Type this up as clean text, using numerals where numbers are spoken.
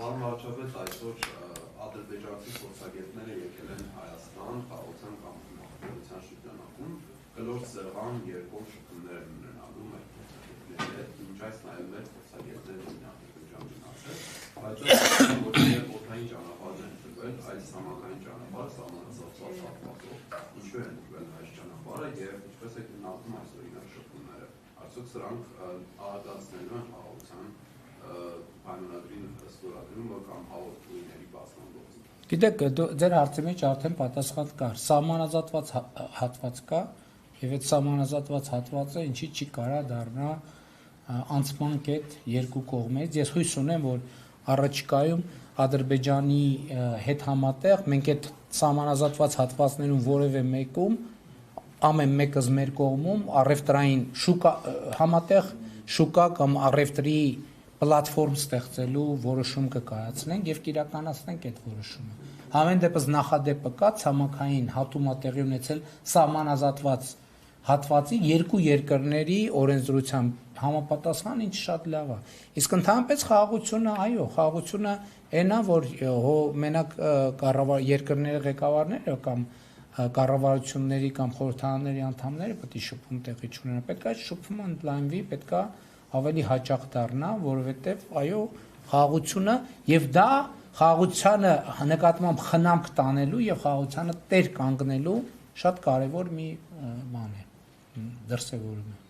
Պարոն վարչապետ, այսօր ադրբեջանցի փորձագետները եկել են Հայաստան, խաղաղության կամ մարտավարության շրջանակում, կլոր սեղան երկու շփումներ են ունենալու մեր փորձագետների հետ, մինչ այս նայում են փորձագետները Ադրբեջան գնացել, բայց ոչ թե օդային ճանապարհ են ընտրվել, այլ սահմանային ճանապարհ, սահմանազատված հատվածով, ինչու են ընտրվել այս ճանապարհը եւ ինչպես է գնահատում այս օրինակ շփումները, արդյոք սրանք ահագացնելու են խաղաղության պայմանագրին ստորագրումը կամ հաղորդումների բացման գործը։ Գիտեք, ձեր հարցի մեջ արդեն պատասխան կար, սահմանազատված հատված կա եւ այդ սահմանազատված հատվածը ինչի չի կարա դառնա անցման կետ երկու կողմից։ Ես հույս ունեմ, որ առաջիկայում Ադրբեջանի հետ համատեղ մենք այդ սահմանազատված հատվածներում որևէ մեկում ամեն մեկս մեր կողմում առևտրային շուկա համատեղ շուկա կամ առևտրի պլատֆորմ ստեղծելու որոշում կկայացնենք եւ կիրականացնենք այդ որոշումը։ Համեն դեպս նախադեպը կա ցամաքային հատումա տեղի ունեցել սահմանազատված հատվածի երկու երկրների օրենսդրության համապատասխան, ինչ շատ լավ է։ Իսկ ընդհանրապես խաղաղությունը, այո, խաղաղությունը այն է, որ մենակ երկրների ղեկավարները կամ կառավարությունների կամ խորհրդարանների անդամները պետք է շփում տեղի չունենա։ Պետք է շփումը ընդլայնվի, պետք է ավելի հաճախ դառնա, որովհետև այո, խաղաղությունը եւ դա խաղաղությանը նկատմամբ խնամք տանելու եւ խաղաղությանը տեր կանգնելու շատ կարեւոր մի բան է, դրսեւորում է։